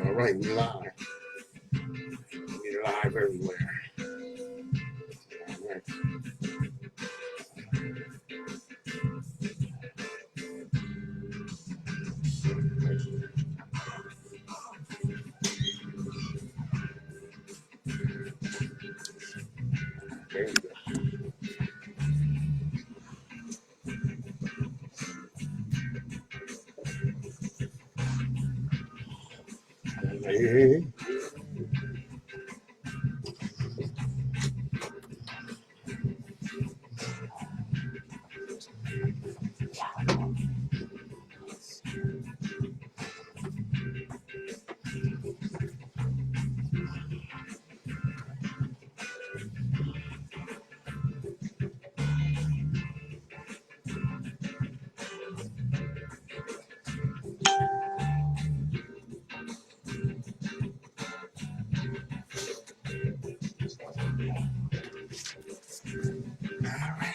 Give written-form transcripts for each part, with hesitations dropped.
All right, we live. We live everywhere. All right. There you go. Hey.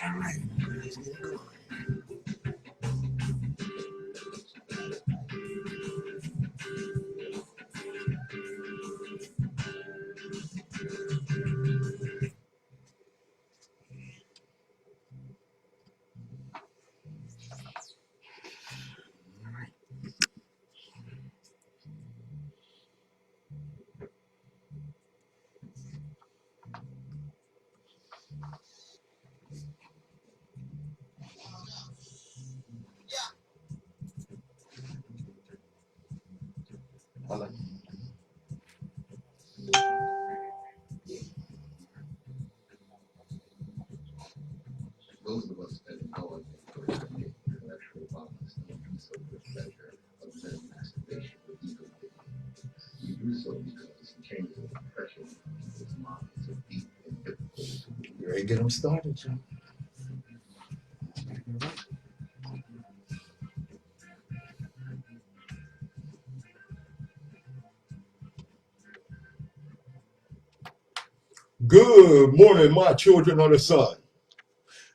All right. Let's get going. All right. Hello. Those of us that know it commit intellectual violence don't do so for pleasure of mental masturbation or ego digging. We do so because it changes the impression in people's minds of deep and difficult. You ready to get them started, John? Good morning, my children of the sun.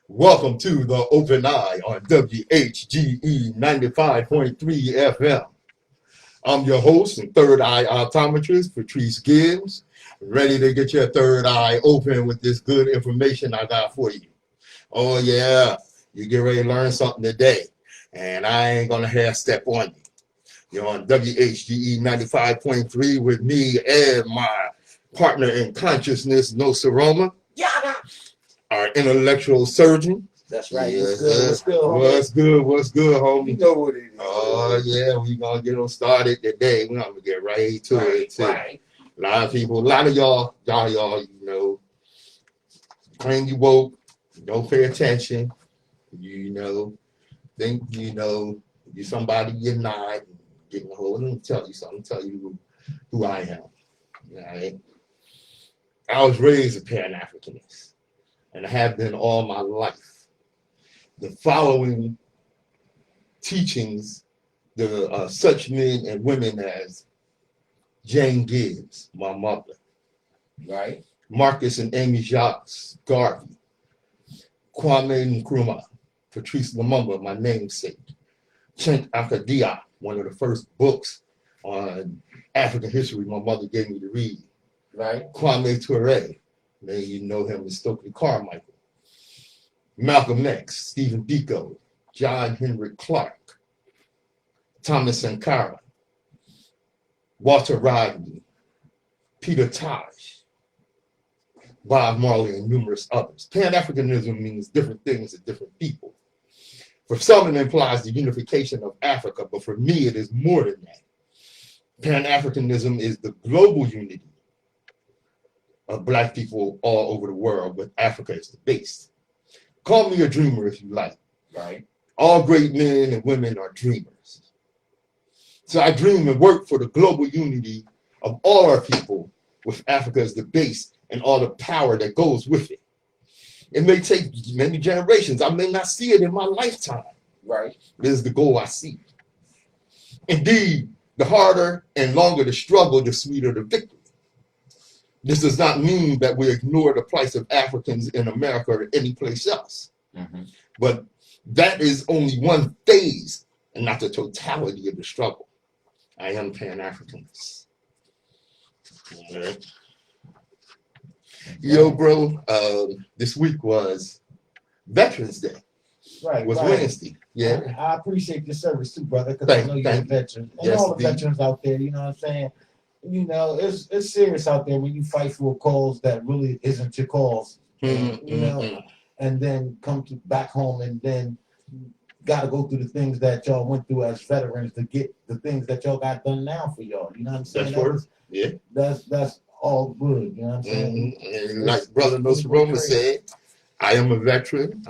Welcome to the Open Eye on WHGE 95.3 FM. I'm your host and third eye optometrist, Patrice Gibbs, ready to get your third eye open with this good information I got for you. Oh yeah, you get ready to learn something today, and I ain't gonna half step on you. You're on WHGE 95.3 with me and my partner in consciousness, Nsoromma, our intellectual surgeon. That's right. Yes, What's good? What's good, homie? What's good, homie? You know what it is. Oh yeah, we gonna get them started today. We're gonna get right to it too. Right. A lot of people, a lot of y'all, you know, claim you woke, don't pay attention, you know, think you know you're somebody you're not. Getting a hold. Let me tell you something. Tell you who I am. All right. I was raised a Pan-Africanist, and I have been all my life. The following teachings, the such men and women as Jane Gibbs, my mother, Right. Marcus and Amy Jacques Garvey, Kwame Nkrumah, Patrice Lumumba, my namesake, Chent Akadia, one of the first books on African history my mother gave me to read. Right. Kwame Ture, maybe you know him as Stokely Carmichael. Malcolm X, Stephen Biko, John Henry Clark, Thomas Sankara, Walter Rodney, Peter Tosh, Bob Marley, and numerous others. Pan-Africanism means different things to different people. For some, it implies the unification of Africa, but for me, it is more than that. Pan-Africanism is the global unity of Black people all over the world, with Africa as the base. Call me a dreamer if you like. Right. All great men and women are dreamers. So I dream and work for the global unity of all our people, with Africa as the base and all the power that goes with it. It may take many generations. I may not see it in my lifetime. Right. This is the goal I see. Indeed, the harder and longer the struggle, the sweeter the victory. This does not mean that we ignore the plight of Africans in America or any place else. Mm-hmm. But that is only one phase and not the totality of the struggle. I am Pan-Africanist. Yeah. Yo, bro, this week was Veterans Day. Right. It was right. Wednesday. Yeah. I appreciate your service too, brother, because I know you're a veteran. And Yes, all the indeed. veterans out there, you know what I'm saying? You know, it's serious out there when you fight for a cause that really isn't your cause. Mm-hmm. You know, and then come to back home and then got to go through the things that y'all went through as veterans to get the things that y'all got done now for y'all. You know what I'm saying? That's all good. You know what I'm saying? And like Brother Nsoromma said, I am a veteran.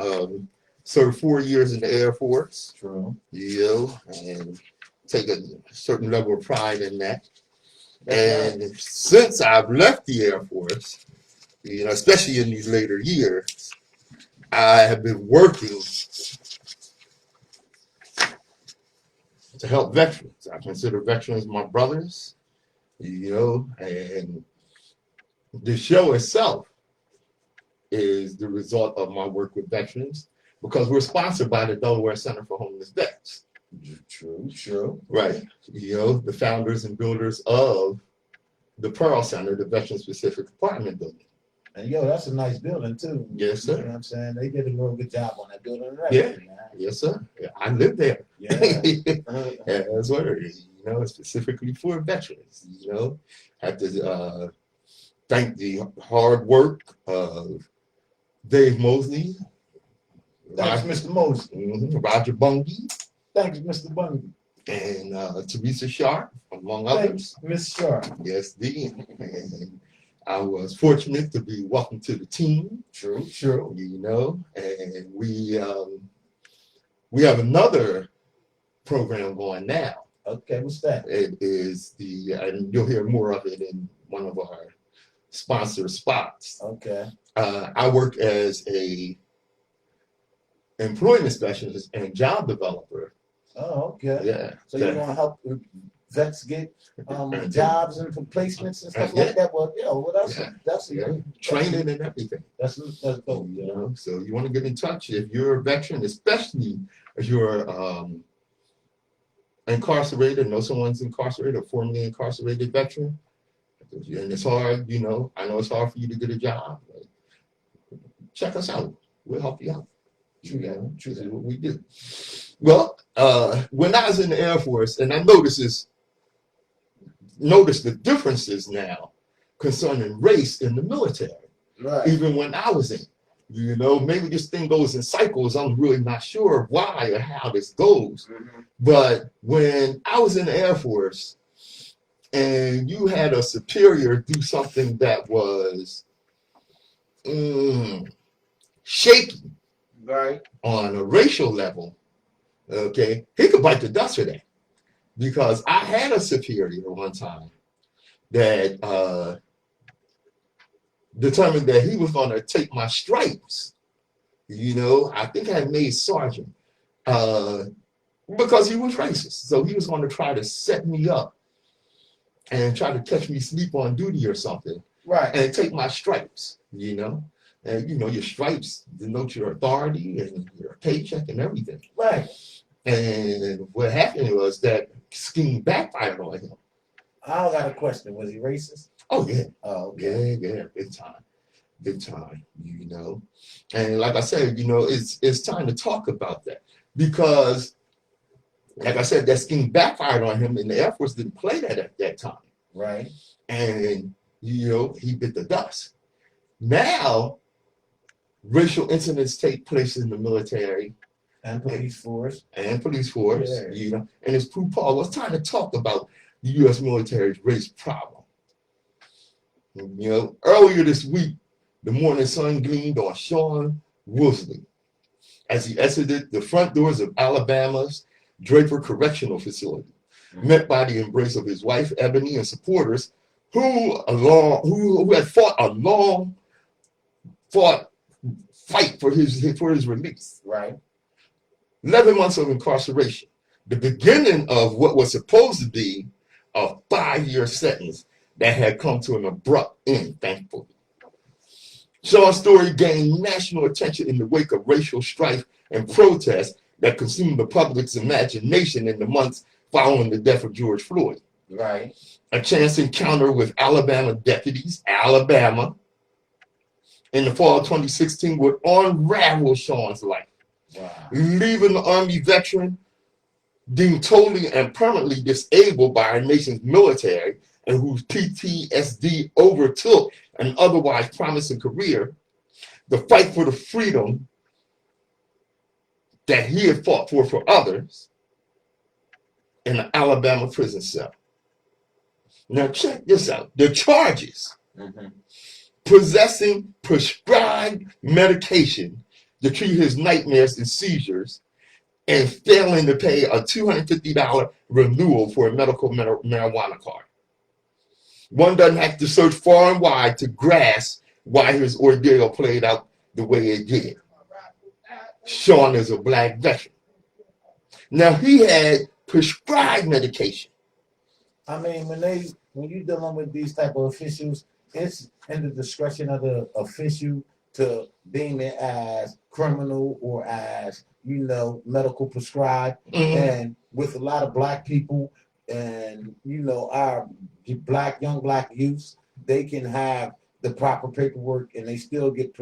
Served 4 years in the Air Force. True. You know, and take a certain level of pride in that. And since I've left the Air Force, you know, especially in these later years, I have been working to help veterans. I consider veterans my brothers, you know, and the show itself is the result of my work with veterans because we're sponsored by the Delaware Center for Homeless Vets. True. Right. You know, the founders and builders of the Pearl Center, the Veteran Specific Apartment building. And yo, that's a nice building too. Yes, sir. You know what I'm saying? They did a real good job on that building. Yeah. Yes, sir. Yeah, I live there. Yeah. That's what it is. You know, specifically for veterans. You know, have to thank the hard work of Dave Mosley. Thanks, Mr. Mosley. Roger Bungie. Thanks, Mr. Bungie. And Teresa Sharp, among others. Thanks, Miss Sharp. Yes, and I was fortunate to be welcomed to the team. True. You know, and we have another program going now. Okay, what's that? It is and you'll hear more of it in one of our sponsor spots. Okay. I work as a employment specialist and job developer. Oh, okay. Yeah. So you want to help vets get jobs and placements and stuff like that? Well, that's training and everything. That's dope. You know, so you want to get in touch if you're a veteran, especially if you're incarcerated, know someone's incarcerated, or formerly incarcerated veteran, and it's hard. You know, I know it's hard for you to get a job. Check us out. We'll help you out. True, is what we do. Well, when I was in the Air Force, and I noticed the differences now concerning race in the military. Right. Even when I was in, you know, maybe this thing goes in cycles. I'm really not sure why or how this goes. Mm-hmm. But when I was in the Air Force, and you had a superior do something that was shaky. Right. On a racial level, okay, he could bite the dust for that. Because I had a superior one time that determined that he was going to take my stripes. You know, I think I made sergeant because he was racist. So he was going to try to set me up and try to catch me sleep on duty or something. Right. And take my stripes, you know. And, you know, your stripes denote your authority and your paycheck and everything. Right. And what happened was that scheme backfired on him. I got a question. Was he racist? Oh, yeah. Oh, okay. Yeah, big time, you know. And like I said, you know, it's time to talk about that. Because, like I said, that scheme backfired on him, and the Air Force didn't play that at that time. Right. And, you know, he bit the dust. Now, racial incidents take place in the military and police force, yeah. You know, and it's Pooh Paul. Well, it's time to talk about the U.S. military's race problem. You know, earlier this week, the morning sun gleamed on Sean Woosley as he exited the front doors of Alabama's Draper Correctional Facility, met by the embrace of his wife Ebony and supporters who had fought a long fight for his release. Right. 11 months of incarceration, the beginning of what was supposed to be a 5-year sentence that had come to an abrupt end, thankfully. Sean's story gained national attention in the wake of racial strife and protests that consumed the public's imagination in the months following the death of George Floyd. Right. A chance encounter with Alabama deputies, Alabama, in the fall of 2016 would unravel Sean's life, Wow. leaving the Army veteran deemed totally and permanently disabled by our nation's military and whose PTSD overtook an otherwise promising career, the fight for the freedom that he had fought for others in an Alabama prison cell. Now check this out. The charges: possessing prescribed medication to treat his nightmares and seizures, and failing to pay a $250 renewal for a medical marijuana card. One doesn't have to search far and wide to grasp why his ordeal played out the way it did. Sean is a black veteran. Now, he had prescribed medication. I mean, when you're dealing with these type of officials, it's in the discretion of the official to deem it as criminal or as, medical prescribed. And with a lot of black people and, our young black youths, they can have the proper paperwork and they still get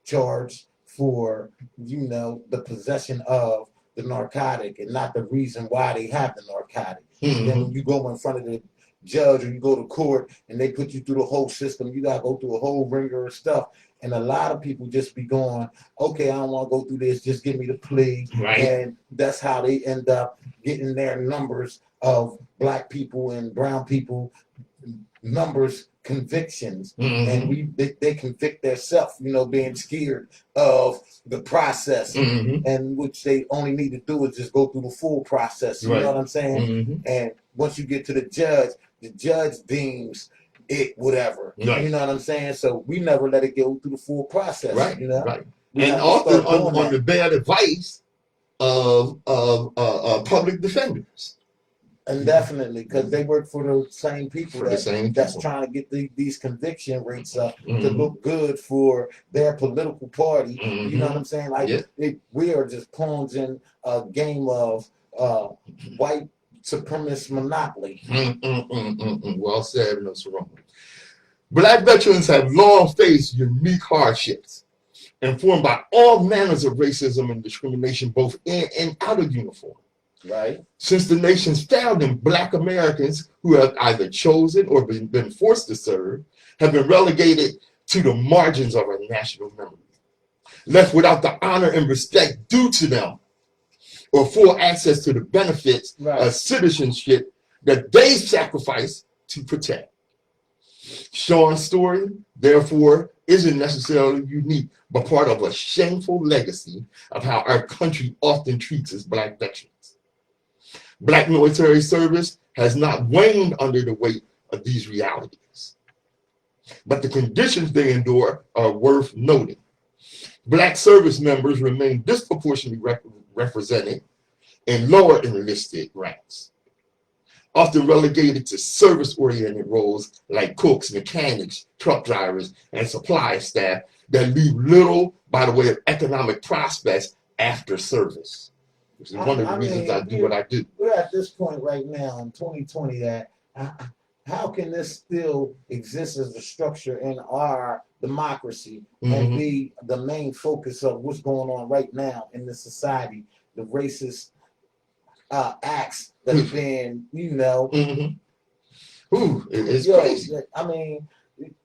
charged for, the possession of the narcotic and not the reason why they have the narcotic. Then when you go in front of the judge or you go to court and they put you through the whole system, you gotta go through a whole ringer of stuff. And a lot of people just be going, okay, I don't want to go through this, just give me the plea. Right. And that's how they end up getting their numbers of black people and brown people numbers convictions. And they convict themselves, being scared of the process, and which they only need to do is just go through the full process. You know what I'm saying? And once you get to the judge deems it whatever. Right. You know what I'm saying? So we never let it go through the full process. Right. Right. We And often on the bad advice of public defenders. And definitely, because they work for the same people that's trying to get these conviction rates up to look good for their political party. You know what I'm saying? Like, we are just pawns in a game of white supremacist monopoly. Well said, Nsoromma. Black veterans have long faced unique hardships, informed by all manners of racism and discrimination, both in and out of uniform. Right. Since the nation's founding, Black Americans who have either chosen or been forced to serve have been relegated to the margins of our national memory, left without the honor and respect due to them, or full access to the benefits of citizenship that they sacrificed to protect. Sean's story, therefore, isn't necessarily unique, but part of a shameful legacy of how our country often treats its Black veterans. Black military service has not waned under the weight of these realities, but the conditions they endure are worth noting. Black service members remain disproportionately represented in lower enlisted ranks, often relegated to service-oriented roles like cooks, mechanics, truck drivers, and supply staff that leave little by the way of economic prospects after service. Which is one of the reasons I do what I do. We're at this point right now in 2020 that how can this still exist as a structure in our democracy and be the main focus of what's going on right now in this society, the racist acts that have been, It's crazy. I mean,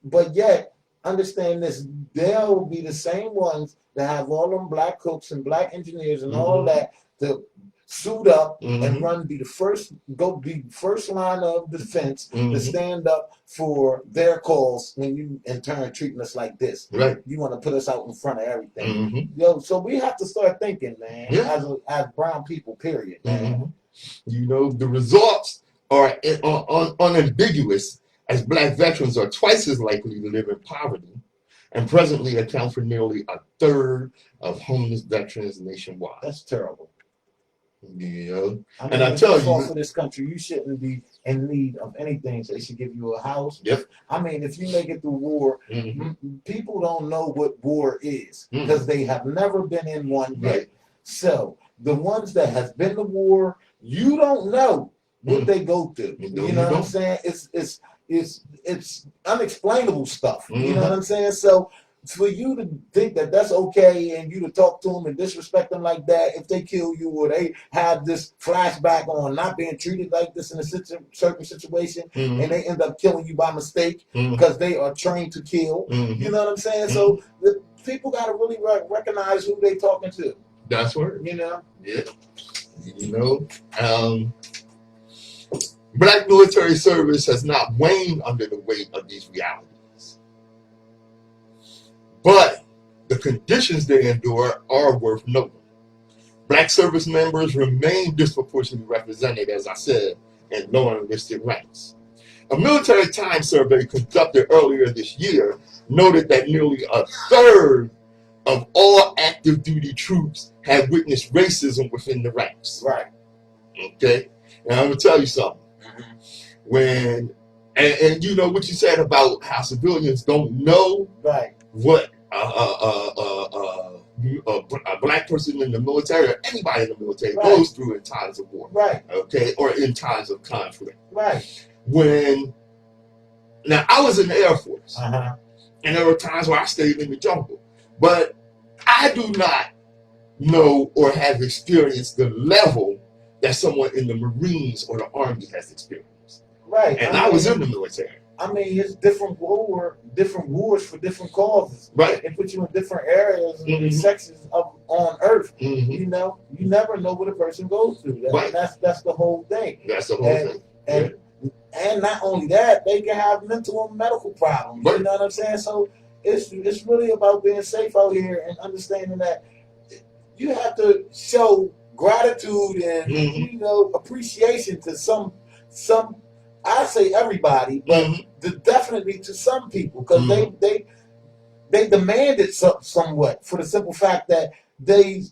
but yet, understand this, there will be the same ones that have all them black cooks and black engineers and all that to suit up and be the first line of defense to stand up for their cause when you in turn treating us like this. Right. You want to put us out in front of everything. So we have to start thinking, man, as brown people, period, man. The results are unambiguous, as Black veterans are twice as likely to live in poverty and presently account for nearly a third of homeless veterans nationwide. That's terrible. And I tell you, for this country, you shouldn't be in need of anything. So they should give you a house. I mean, if you make it through war, people don't know what war is because they have never been in one yet. So the ones that have been to war, you don't know what they go through. You You know what I'm saying? It's unexplainable stuff. You know what I'm saying? So for you to think that that's okay and you to talk to them and disrespect them like that, if they kill you or they have this flashback on not being treated like this in a certain situation and they end up killing you by mistake because they are trained to kill. You know what I'm saying? So the people got to really recognize who they talking to. That's right. You know? Yeah. You know, Black military service has not waned under the weight of these realities. But the conditions they endure are worth noting. Black service members remain disproportionately represented, as I said, in lower enlisted ranks. A military time survey conducted earlier this year noted that nearly a third of all active duty troops have witnessed racism within the ranks. Right. Okay? Now I'm going to tell you something. When, and you know what you said about how civilians don't know what a black person in the military or anybody in the military goes through in times of war, okay, or in times of conflict. Now I was in the Air Force, and there were times where I stayed in the jungle, but I do not know or have experienced the level that someone in the Marines or the Army has experienced. And I was in the military. I mean, it's different wars for different causes. They put you in different areas and sections on Earth. You know, you never know what a person goes through. That's the whole thing. That's the whole thing. And not only that, they can have mental and medical problems. You know what I'm saying? So it's really about being safe out here and understanding that you have to show gratitude and you know, appreciation to some. I say everybody, but definitely to some people, because they demanded somewhat for the simple fact that they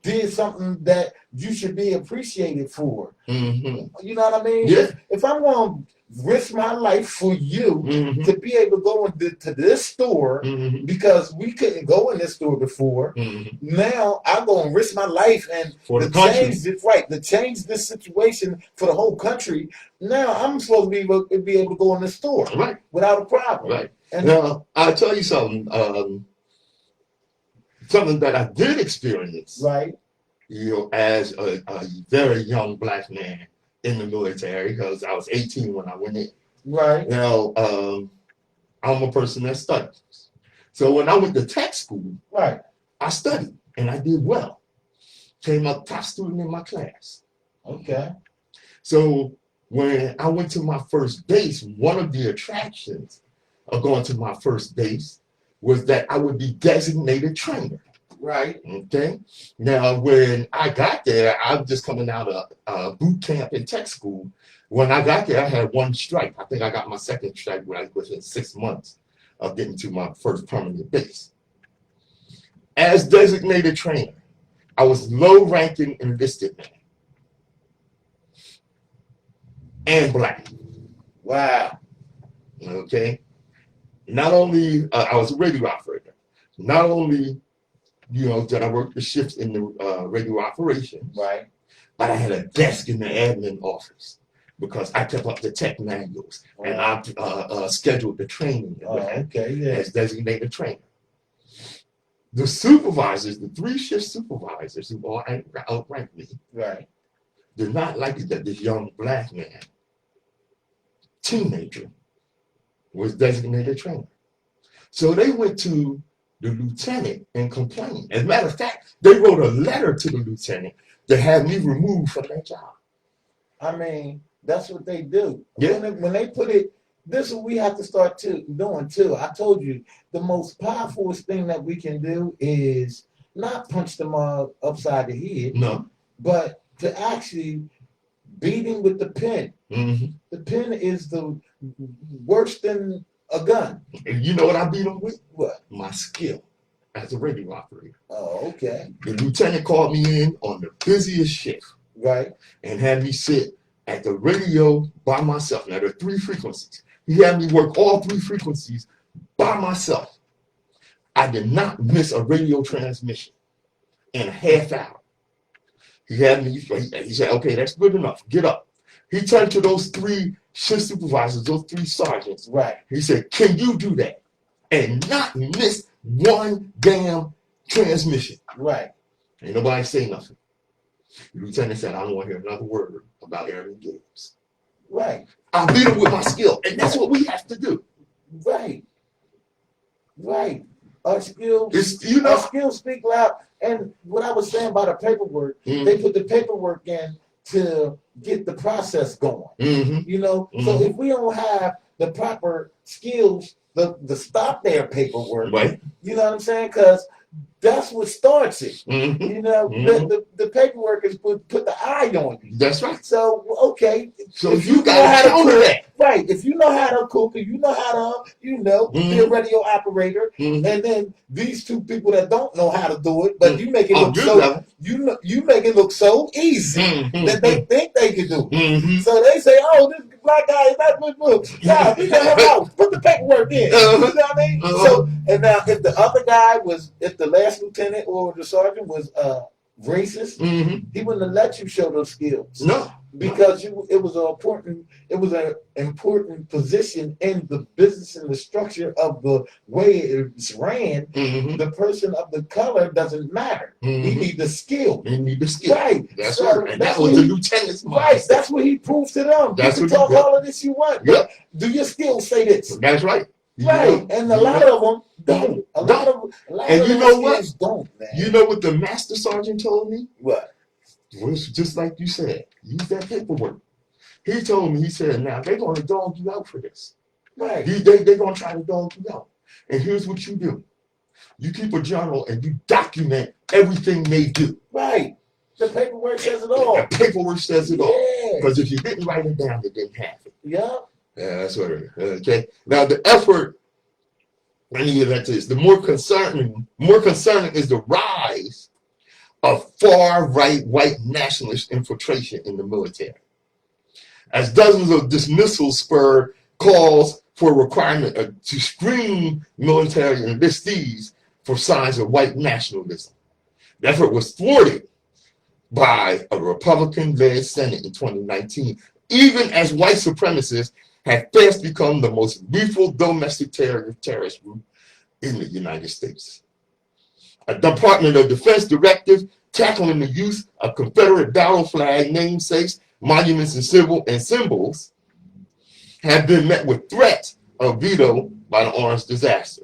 did something that you should be appreciated for. You know what I mean? If I'm going to risk my life for you to be able to go into this store because we couldn't go in this store before, now I'm going to risk my life and to change this situation for the whole country. Now I'm supposed to be able to go in the store without a problem. And now I'll tell you something. Something that I did experience, you know, as a very young black man in the military, because I was 18 when I went in. Now, I'm a person that studies. So when I went to tech school, I studied and I did well. Came up top student in my class. So when I went to my first base, one of the attractions of going to my first base was that I would be designated trainer. Okay. Now, when I got there, I'm just coming out of boot camp in tech school. When I got there, I had one strike. I think I got my second strike within 6 months of getting to my first permanent base. As designated trainer, I was low-ranking enlisted man and black. Okay. Not only I was a radio operator. Not only that I worked the shifts in the radio operations, but I had a desk in the admin office because I kept up the tech manuals and I scheduled the training as designated trainer. The supervisors, the 3 shift supervisors who all outranked me, did not like it that this young black man, teenager, was designated trainer. So they went to the lieutenant and complained. As a matter of fact, they wrote a letter to the lieutenant to have me removed from that job. I mean, that's what they do. When they put it, this is what we have to start doing too. I told you, the most powerful thing that we can do is not punch them upside the head, but to actually beat him with the pen. The pen is the worse than a gun. And you know what I beat him with? What? My skill as a radio operator. The lieutenant called me in on the busiest shift. And had me sit at the radio by myself. Now, there are 3 frequencies. He had me work all 3 frequencies by myself. I did not miss a radio transmission in a half hour. He had me, he said, okay, that's good enough. Get up. He turned to those 3 shift supervisors, those 3 sergeants. Right. He said, "Can you do that and not miss one damn transmission?" Right. Ain't nobody say nothing. The lieutenant said, "I don't want to hear another word about Airman Gibbs. Right. I'll beat him with my skill." And that's what we have to do. Right. Right. Our skills, It's, our skills speak loud. And what I was saying about the paperwork, they put the paperwork in to get the process going. You know, so if we don't have the proper skills, the stop their paperwork, right. You know what I'm saying? Because that's what starts it. You know, the paperwork is put the eye on you. That's right. So okay. So if you got to counter that. Right. If you know how to cook, if you know how to, be a radio operator, and then these 2 people that don't know how to do it, but you make it look so you make it look so easy that they think they can do it. So they say, "Oh, this black guy is not good. Yeah, we got him out. Put the paperwork in." You know what I mean? So and now if the other guy if the last lieutenant or the sergeant was racist, he wouldn't have let you show those skills. No. Because it was an important position in the business and the structure of the way it's ran. The person of the color doesn't matter. He needs the skill. He needs the skill. Right. That's right. And that was the lieutenant's mindset. Right. That's what he proved to them. That's you can talk all of this you want. But do your skills say this? That's right. Right. And a lot of them don't. A lot of you know what? Don't, man. You know what the master sergeant told me? What? It was just like you said. Use that paperwork. He told me, he said, "Now they're going to dog you out for this. Right. They're going to try to dog you out. And here's what you do. You keep a journal and you document everything they do." Right. The paperwork says it all. The paperwork says it all. Because if you didn't write it down, they didn't have it. Yeah. Yeah, that's what it is. Okay. Now the effort, I need to get to this. The more concerning is the rise of far-right white nationalist infiltration in the military, as dozens of dismissals spur calls for a requirement to screen military enlistees for signs of white nationalism. The effort was thwarted by a Republican-led Senate in 2019, even as white supremacists had fast become the most lethal domestic terrorist group in the United States. A Department of Defense directive tackling the use of Confederate battle flag namesakes, monuments, and symbols have been met with threats of veto by the Orange Disaster.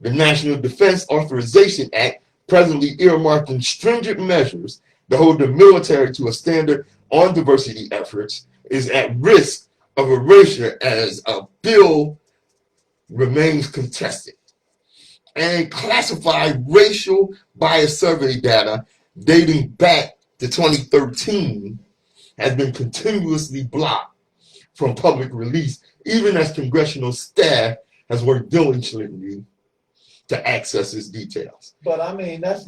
The National Defense Authorization Act, presently earmarking stringent measures to hold the military to a standard on diversity efforts, is at risk of erasure as a bill remains contested. And classified racial bias survey data dating back to 2013 has been continuously blocked from public release, even as congressional staff has worked diligently to access its details. But I mean, that's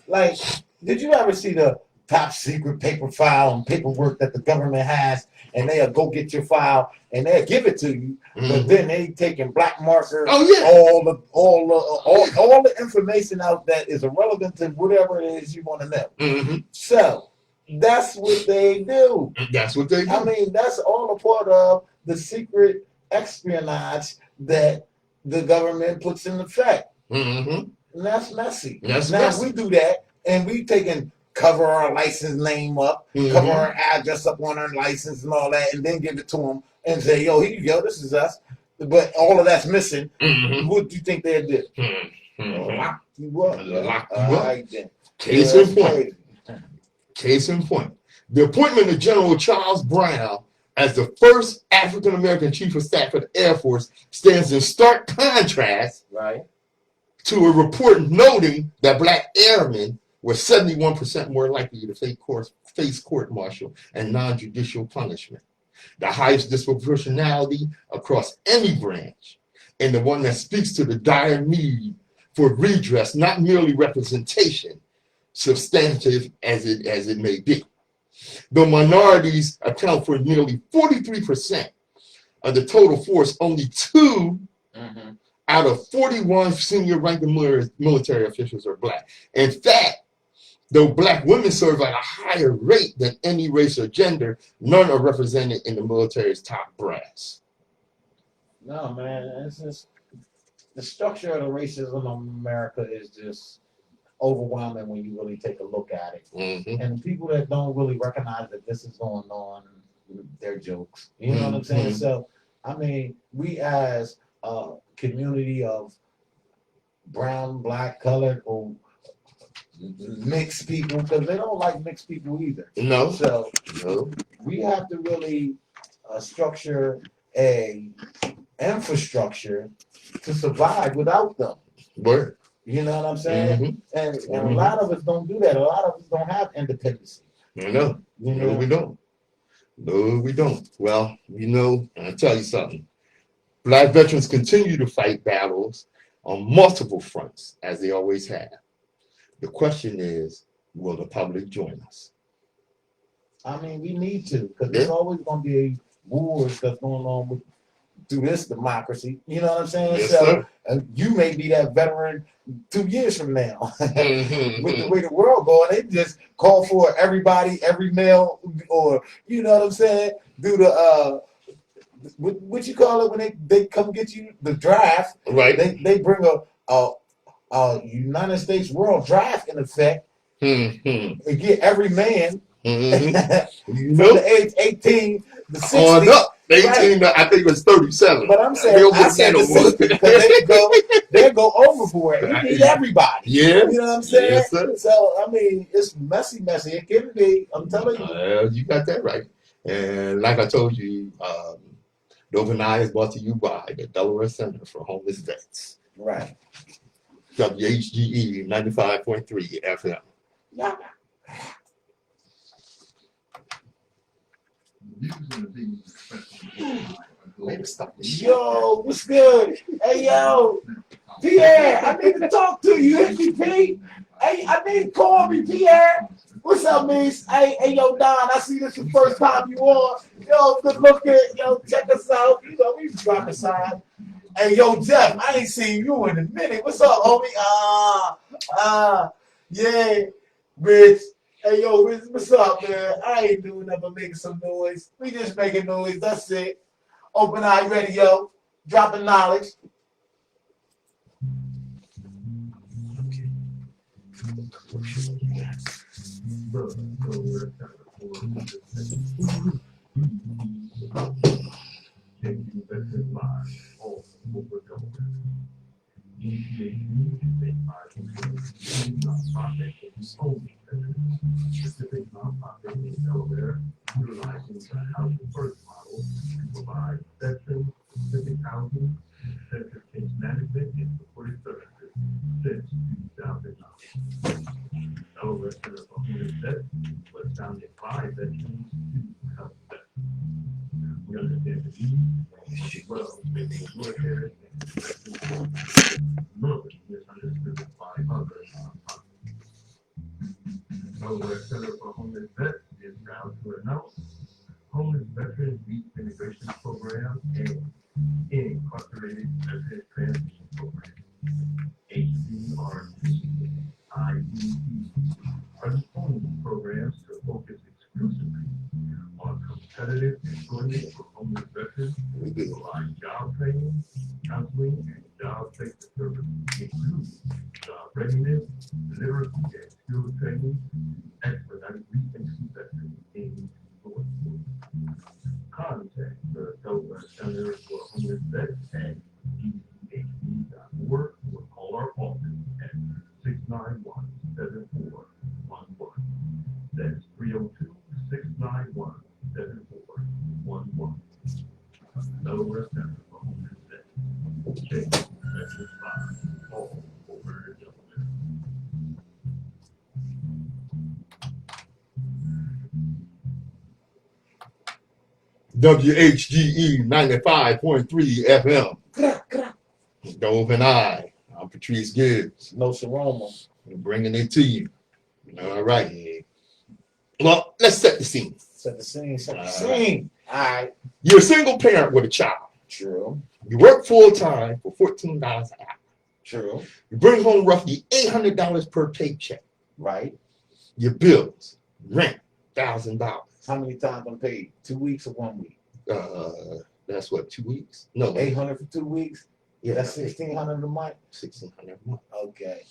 like, did you ever see the top secret paper file and paperwork that the government has, and they'll go get your file and they'll give it to you, but then they taking black marker all the information out that is irrelevant to whatever it is you want to know. So that's what they do. That's what they do. I mean, that's all a part of the secret espionage that the government puts in effect. And that's messy. We do that, and we taking cover our license name up, cover our address up on our license and all that, and then give it to them and say, "Yo, here you go, this is us." But all of that's missing. What do you think they did? Lock you up. Lock you up. Right then. Case in point. Case in point. The appointment of General Charles Brown as the first African-American Chief of Staff of the Air Force stands in stark contrast to a report noting that black airmen were 71% more likely to face court-martial and non-judicial punishment. The highest disproportionality across any branch, and the one that speaks to the dire need for redress, not merely representation, substantive as it may be. Though minorities account for nearly 43% of the total force, only 2 out of 41 senior ranking military officials are black. In fact, Though black women serve at a higher rate than any race or gender, none are represented in the military's top brass. No, man, it's just the structure of the racism in America is just overwhelming when you really take a look at it. Mm-hmm. And people that don't really recognize that this is going on, they're jokes. You know what I'm saying? So, I mean, we as a community of brown, black, colored, or mixed people, because they don't like mixed people either. No. So, No. we have to really structure a infrastructure to survive without them. Word. You know what I'm saying? Mm-hmm. And a lot of us don't do that. A lot of us don't have independence. No. You know? No, we don't. No, we don't. Well, you know, I'll tell you something. Black veterans continue to fight battles on multiple fronts, as they always have. The question is, will the public join us? I mean, we need to, because there's always going to be wars that's going on through this democracy. You know what I'm saying? Yes, so sir. You may be that veteran 2 years from now. Mm-hmm. With the way the world going, they just call for everybody, every male, or you know what I'm saying? Do the what you call it when they come get you, the draft? Right. They bring a United States world draft in effect Mm-hmm. and get every man Mm-hmm. from the age 18 to 60. On up. 18, Right. I think it was 37. But I'm saying, I said the 60 because they go overboard. It need everybody. Yeah. You know what I'm saying? Yes, sir. So, I mean, it's messy. It can be. I'm telling you. You got that right. And like I told you, Dover Eye is brought to you by the Delaware Center for Homeless Vets. Right. WHGE 95.3 FM. Yeah. Yo, what's good? Hey, yo, Pierre, I need to talk to you. Hit me, P. Hey, I need to call me, Pierre. What's up, man? Hey, yo, Don, I see this the first time you on. Yo, good looking. Yo, check us out. You know, we drop a sign. Hey, yo, Jeff, I ain't seen you in a minute. What's up, homie? Yeah, Rich. Hey, yo, Rich, what's up, man? I ain't doing nothing but making some noise. We just making noise. That's it. Open Eye Radio, dropping knowledge. Specific nonprofit in Delaware, utilizing the Housing First model to provide veteran-specific housing, center case management, and supportive services since 2009. Delaware Center for Homeless Vets was founded by veterans to help veterans. We understand the need as well as the military and veterans normally misunderstood by other nonprofits. Delaware Center for Homeless Vets is proud to announce Homeless Veterans Youth Integration Program and Incarcerated Veteran Transition Program. HCRT, IEP are the only programs to focus exclusively on competitive employment for homeless veterans, provide job training, counseling, and job placement services, including job readiness, literacy, and skill training, expedite reentry veterans in law enforcement. Contact the Delaware Center for Homeless Vets at DHD.org or call our office at 691-7411. That's 302-691-7411. Delaware Center for Homeless Vets. Check Veterans Live all over Delaware. WHGE 95.3 FM. Dove and I. I'm Patrice Gibbs. Nsoromma. We're bringing it to you. All right. Well, let's set the scene. Set the scene. All right. You're a single parent with a child. True. You work full time for $14 an hour. True. You bring home roughly $800 per paycheck. Right. your bills, rent, $1,000. How many times I'm paid? 2 weeks or 1 week? That's what, 2 weeks? No, 800 for 2 weeks. Yeah, that's 1,600 a month. 1,600 a month. Okay.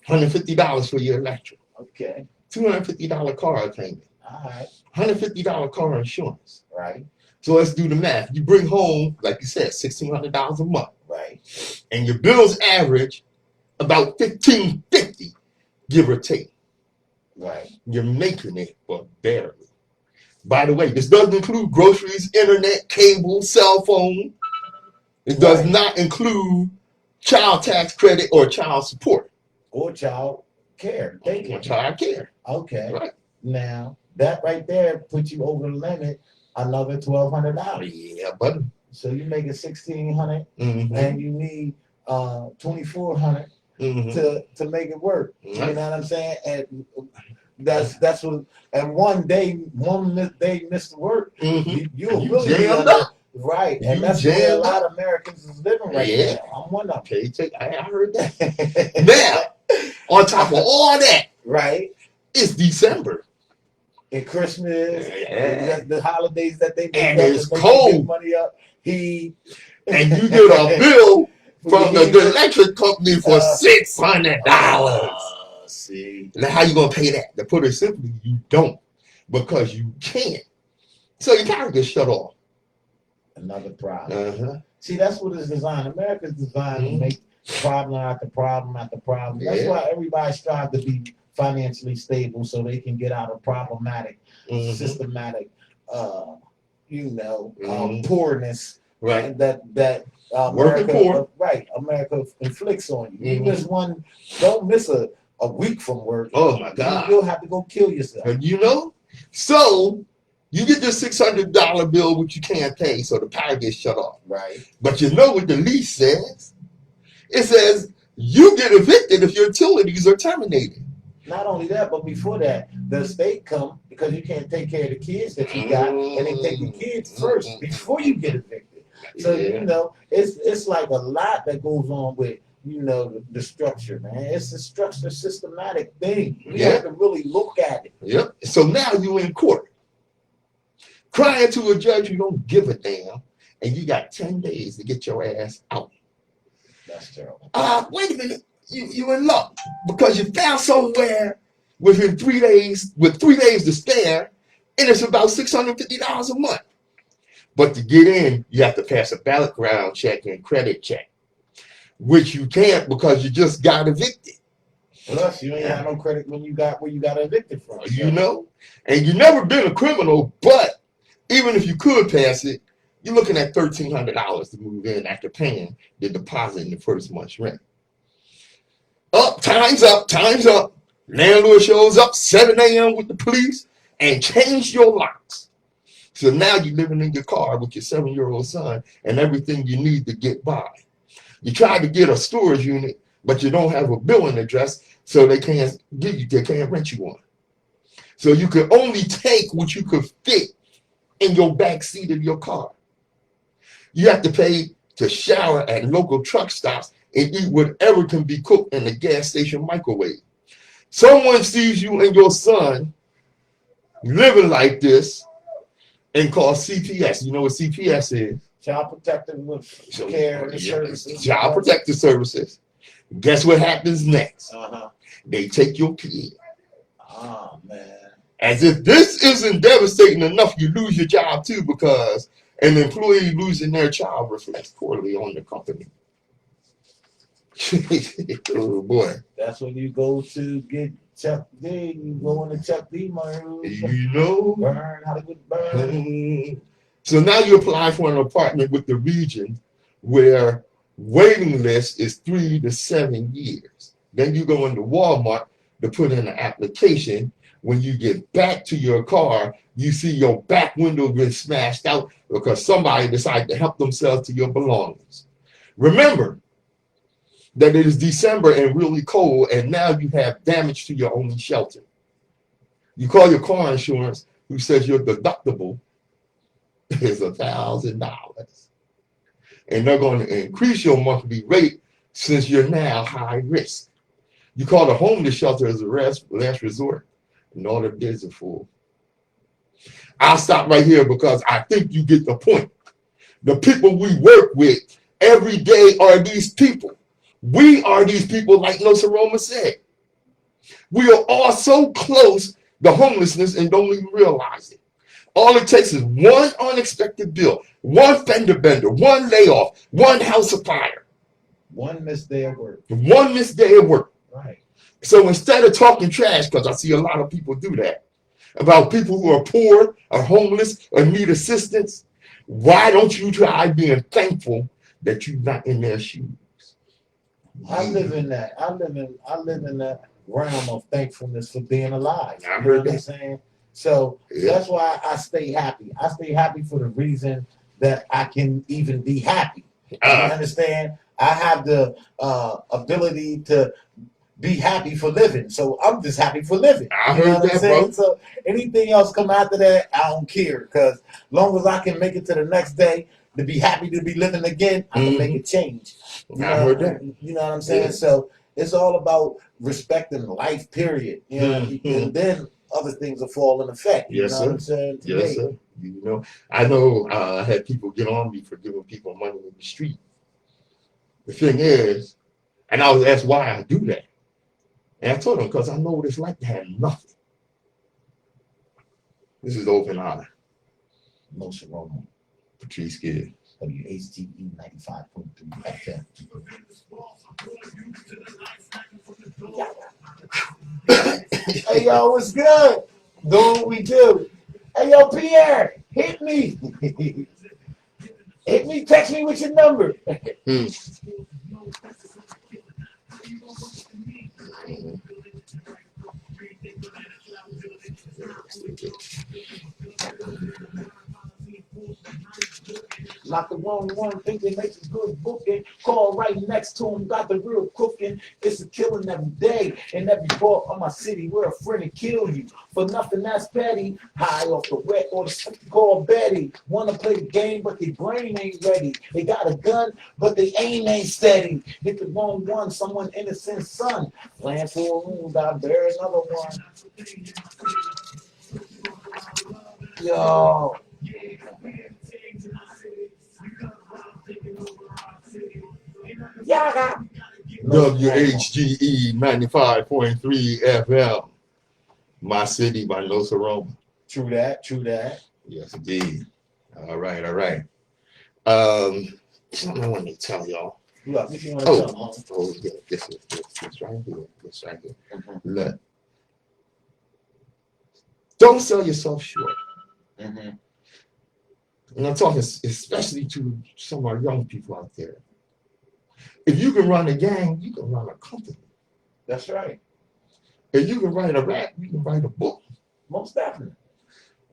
$150 for your electric. Okay. $250 car payment. All right. $150 car insurance. Right. So let's do the math. You bring home, like you said, $1,600 a month. Right. And your bills average about $1,550, give or take. Right. You're making it, but barely. By the way, this doesn't include groceries, internet, cable, cell phone. It does not include child tax credit or child support. Or child care. Or child care. Okay. Right. Now, that right there puts you over the limit, another $1,200. Yeah, buddy. So you make it 1,600, Mm-hmm. and you need 2,400 to make it work. Right. You know what I'm saying? And that's what. And one day miss the work, you'll really be jammed under, up. right? You And that's where a jammed lot of Americans is living right Yeah. now. I'm one of I heard that. Now, on top of all that, right? it's December. And Christmas, Yeah. the holidays that they make And up it's to make cold. money up. He And you get a bill from the electric company for $600. See, Now, how you gonna pay that? To put it simply, you don't, because you can't. So your power gets shut off. another problem. See, that's what it's designed. America's designed to Mhm. make problem after problem after problem. That's Yeah. why everybody strives to be financially stable so they can get out of problematic, systematic, poorness Right. that Working America, poor. America inflicts on you. You Mhm. miss one, don't miss a week from work. Oh my God. You'll have to go kill yourself. And you know, so you get this $600 bill which you can't pay, so the power gets shut off. Right. But you know what the lease says? It says you get evicted if your utilities are terminated. Not only that, but before that, the state come because you can't take care of the kids that you got, and they take the kids first before you get evicted. So it's like a lot that goes on with the structure, man. It's a structure, systematic thing. You have to really look at it. Yep. So now you in court, crying to a judge who don't give a damn, and you got 10 days to get your ass out. That's terrible. Wait a minute. You in luck because you found somewhere within 3 days with 3 days to spare, and it's about $650 a month. But to get in, you have to pass a background check and credit check, which you can't because you just got evicted. Plus, you ain't have no credit when you got where you got evicted from. And you never been a criminal, but even if you could pass it, you're looking at $1,300 to move in after paying the deposit in the first month's rent. Time's up. Landlord shows up 7 a.m. with the police and changed your locks. So now you're living in your car with your 7-year-old son and everything you need to get by. You tried to get a storage unit, but you don't have a billing address, so they can't rent you one. So you can only take what you could fit in your back seat of your car. You have to pay to shower at local truck stops and eat whatever can be cooked in the gas station microwave. Someone sees you and your son living like this and calls CPS. You know what CPS is? Child Protective Care and Services. Child Protective Services. Guess what happens next? They take your kid. Oh, man. As if this isn't devastating enough, you lose your job too, because an employee losing their child reflects poorly on the company. Oh boy. That's when you go to get Chuck D. You go in the Chuck D mode. Burn, Hollywood burn. So now you apply for an apartment with the region where waiting list is 3 to 7 years. Then you go into Walmart to put in an application. When you get back to your car, you see your back window been smashed out because somebody decided to help themselves to your belongings. Remember that it is December and really cold, and now you have damage to your only shelter. You call your car insurance, who says your deductible is $1,000. And they're going to increase your monthly rate since you're now high risk. You call the homeless shelter as a last resort. and all the bids are full. I'll stop right here because I think you get the point. The people we work with every day are these people. We are these people, like Nsoromma said. We are all so close to homelessness and don't even realize it. All it takes is one unexpected bill, one fender bender, one layoff, one house fire. One missed day of work. One missed day of work. Right. So instead of talking trash, because I see a lot of people do that, about people who are poor, or homeless, or need assistance, why don't you try being thankful that you're not in their shoes? I live in that. I live in that realm of thankfulness for being alive. I You know heard what I'm that. saying? So Yeah. that's why I stay happy. I stay happy for the reason that I can even be happy. You understand? I have the ability to be happy for living. So I'm just happy for living. I You know heard what I'm that, saying? bro. So anything else come after that, I don't care. Because long as I can make it to the next day to be happy to be living again, I can make a change. You I know, heard that. you know what I'm saying? Yeah. So it's all about respecting life, period. You know, Mhm. and then other things will fall in effect. You Yes, know sir. what I'm saying? To Yes, me. sir. You know, I know I had people get on me for giving people money in the street. The thing is, and I was asked why I do that. And I told them, because I know what it's like to have nothing. This is Open Eye. Nsoromma, Patrice Gibbs. WHGE 95.3 FM. Hey, yo, what's good? Doing what we do. Hey, yo, Pierre, hit me. Hit me, text me with your number. Like the one think they make a good booking. Call right next to him, got the real cooking. It's a killing every day in every part of my city. We're a friend to kill you for nothing that's petty. High off the wet or the call Betty. Wanna play the game, but their brain ain't ready. They got a gun, but they aim ain't steady. Hit the wrong one, someone innocent son. Land for a wound, I bear another one. Yo. Yeah. WHGE 95.3 FM. My city by Nsoromma. True that, true that. Yes, indeed. All right, all right. Something I want to tell y'all. Look, if you want to tell them, Oh, yeah, this right here. This right here. Mhm. Look. Don't sell yourself short. Mhm. And I'm talking especially to some of our young people out there. If you can run a gang, you can run a company. That's right. If you can write a rap, you can write a book. Most definitely.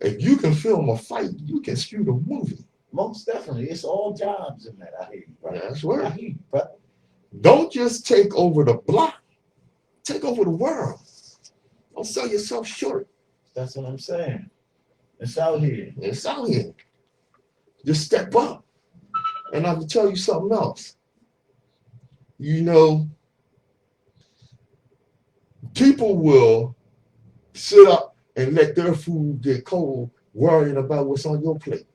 If you can film a fight, you can shoot a movie. Most definitely. It's all jobs in that. I hear you, brother. That's I right. hear you, brother. Don't just take over the block. Take over the world. Don't sell yourself short. That's what I'm saying. It's out here. It's out here. Just step up. And I can tell you something else. You know, people will sit up and let their food get cold worrying about what's on your plate.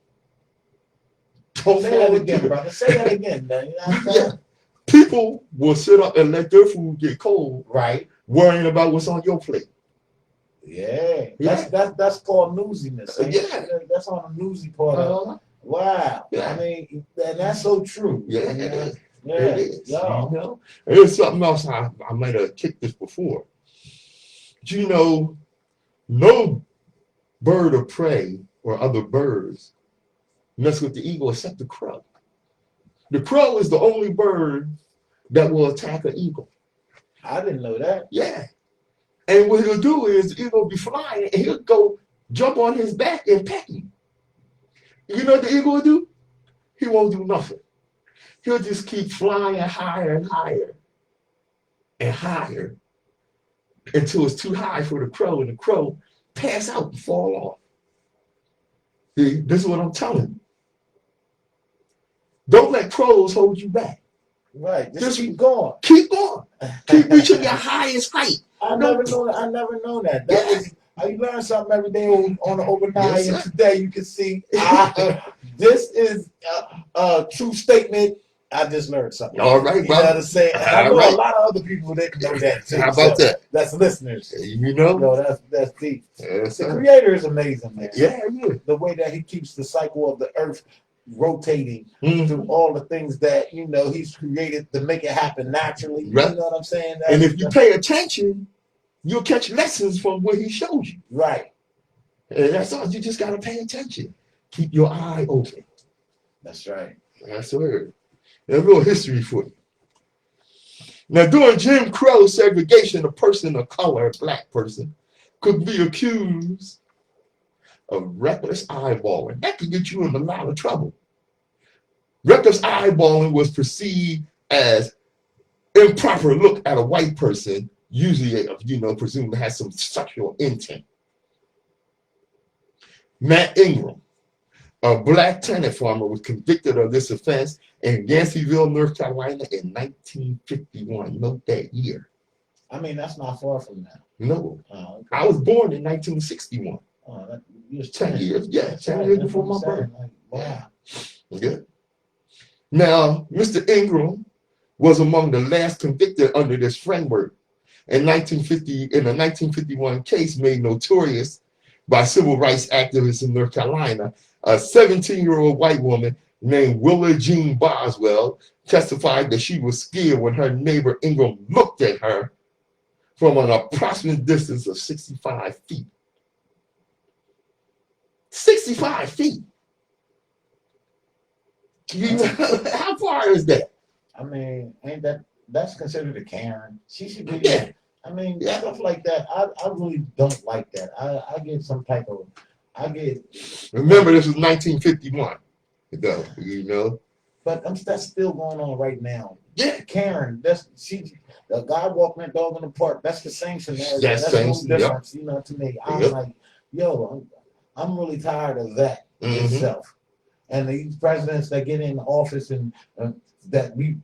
Don't Say fall that into again, it. brother. Say that again, man. You know what I'm Yeah. saying? People will sit up and let their food get cold Right. worrying about what's on your plate. Yeah. Yeah. That's called newsiness. Ain't it? Yeah. That's on the newsy part of it. Wow. Yeah. I mean, and that's so true. Yeah, You it know? is. Yeah. It is. Yo. You know? There's something else I might have kicked this before. You know, no bird of prey or other birds mess with the eagle except the crow. The crow is the only bird that will attack an eagle. I didn't know that. Yeah. And what he'll do is the eagle will be flying and he'll go jump on his back and peck you. You know what the eagle will do? He won't do nothing. He'll just keep flying higher and higher and higher until it's too high for the crow, and the crow pass out and fall off. See, this is what I'm telling you. Don't let crows hold you back. Right. Just keep going. Keep going. Keep reaching your highest height. I never know that. That You learn something every day on the overnight, Yes, and sir. today you can see this is a true statement. I just learned something. All right, You know what I'm brother. saying? And I All know a right. lot of other people didn't know that too. How about that? That's listeners. You know? That's deep. Yes, The sir. Creator is amazing, man. Yeah, yeah. The way that He keeps the cycle of the earth rotating Mhm. through all the things that He's created to make it happen naturally. Right. You know what I'm saying? And if you pay attention, you'll catch lessons from what he shows you. Right. And that's all. You just gotta pay attention. Keep your eye open. That's right. That's word. A little history for you. Now, during Jim Crow segregation, a person of color, a black person, could be accused of reckless eyeballing. That could get you in a lot of trouble. Reckless eyeballing was perceived as improper look at a white person, usually, presumed to have some sexual intent. Matt Ingram, a black tenant farmer, was convicted of this offense in Yanceyville, North Carolina in 1951. Note that year. I mean, that's not far from now. No. Oh, okay. I was born in 1961. Oh, you was 10 years. Yeah, 10 right. years That's before what my I'm birth. saying. Like, wow. Good. Now, Mr. Ingram was among the last convicted under this framework. In a 1951 case made notorious by civil rights activists in North Carolina, a 17-year-old white woman named Willa Jean Boswell testified that she was scared when her neighbor Ingram looked at her from an approximate distance of 65 feet. 65 feet. How far is that? I mean, that's considered a Karen? She should be. Yeah. I mean, Yeah. stuff like that. I really don't like that. I get some type of. Remember, this was 1951, though. But that's still going on right now. Yeah. Karen, the guy walking that dog in the park. That's the same scenario. That's no same, difference, to me. I'm Yep. like, yo, I'm really tired of that Mhm. itself. And these presidents that get in office and that we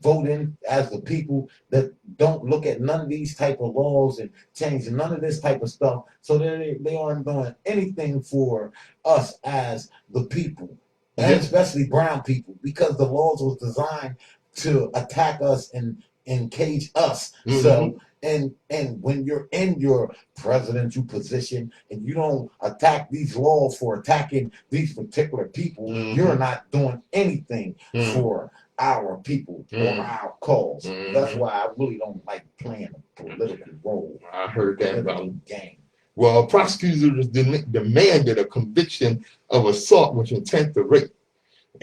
vote in as the people that don't look at none of these type of laws and change none of this type of stuff, so that they aren't doing anything for us as the people, and Yeah. especially brown people, because the laws was designed to attack us and cage us. Mhm. So and when you're in your presidential position and you don't attack these laws for attacking these particular people, Mhm. you're not doing anything Mhm. for our people or Mhm. our cause. Mhm. That's why I really don't like playing a political role. I heard that about Political game. Well, prosecutors demanded a conviction of assault with intent to rape,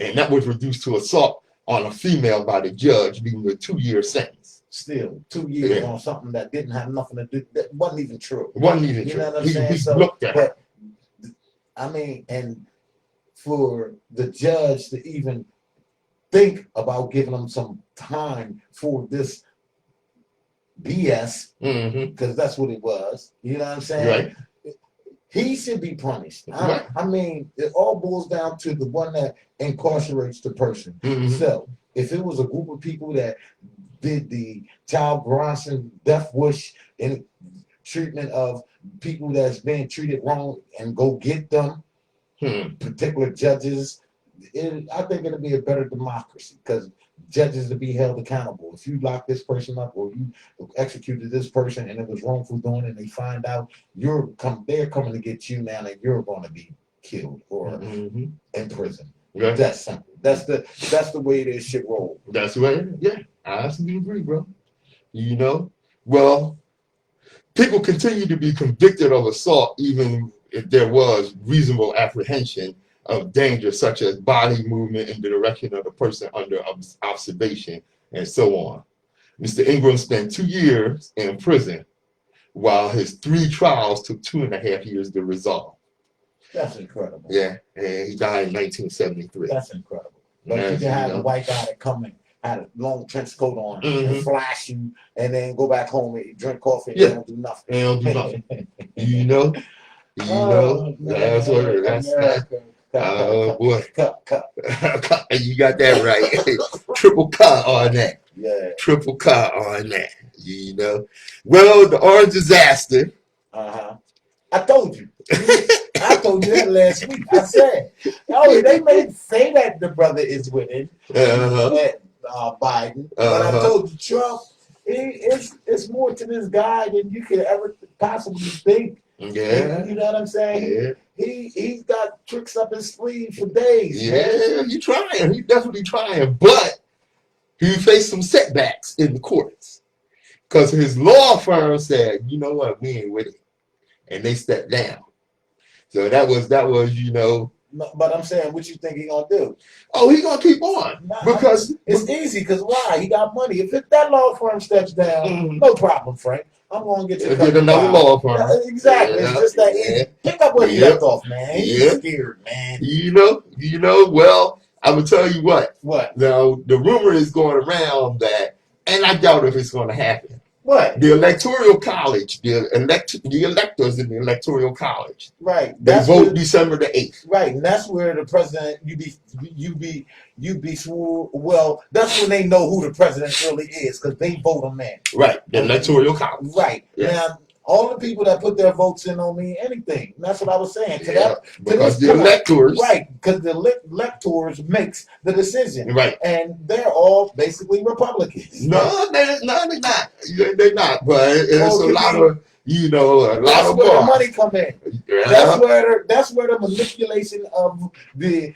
and that was reduced to assault on a female by the judge, leading to a 2-year sentence. Still 2 years Yeah. on something that didn't have nothing to do, that wasn't even true. It wasn't even You true. know what I'm saying? He So, looked at her. but I mean, and for the judge to even think about giving them some time for this BS, Mhm. because that's what it was. You know what I'm saying? Right. He should be punished. Right. I mean, it all boils down to the one that incarcerates the person. Mhm. So if it was a group of people that did the child Bronson death wish and treatment of people that's being treated wrong and go get them, particular judges, I think it'll be a better democracy because judges to be held accountable. If you lock this person up or you executed this person and it was wrongful doing, and they find out they're coming to get you now, and you're going to be killed or Mhm. in prison. Right. That's simple. That's the way this shit roll. That's right. Yeah, I absolutely agree, bro. Well, people continue to be convicted of assault even if there was reasonable apprehension of danger, such as body movement in the direction of the person under observation, and so on. Mr. Ingram spent 2 years in prison, while his 3 trials took 2.5 years to resolve. That's incredible. Yeah, and he died in 1973. That's incredible. But Yes, you can have you know. a white guy that come in, had a long trench coat on, Mhm. and flash you, and then go back home and drink coffee and Yeah. don't do nothing. They don't do nothing. You know, that's what it is. Oh boy, you got that right. Triple cut on that. Yeah. Triple cut on that. Well, the orange disaster Uh-huh. I told you. I told you that last week. I said, oh, they may say that the brother is winning, Biden, but I told you, Trump, it's more to this guy than you could ever possibly think. Yeah. You know what I'm saying? Yeah. He's got tricks up his sleeve for days. Yeah, he's trying. He's definitely trying, but he faced some setbacks in the courts because his law firm said, you know what, we ain't with it, and they stepped down. So that was But I'm saying, what you think he gonna do? Oh, he gonna keep on because it's easy. Because why? He got money. If that law firm steps down, no problem, Frank. I'm gonna get you another law firm. Exactly. It's just that easy. Pick up where he left off, man. He's scared, man. You know. Well, I will tell you what. What? Now the rumor is going around that, and I doubt if it's going to happen. What? The electoral college, the electors in the electoral college, right? They vote December the 8th, right? And that's where the president you be sworn. Well, that's when they know who the president really is because they vote him in. Right, the electoral college. Right. Yes. Now, all the people that put their votes in don't mean anything. That's what I was saying. Because the electors, right? Because the electors makes the decision, right? And they're all basically Republicans. No, they're not. They're not. But it's a lot of that's where the money come in. Yeah. That's where the manipulation of the.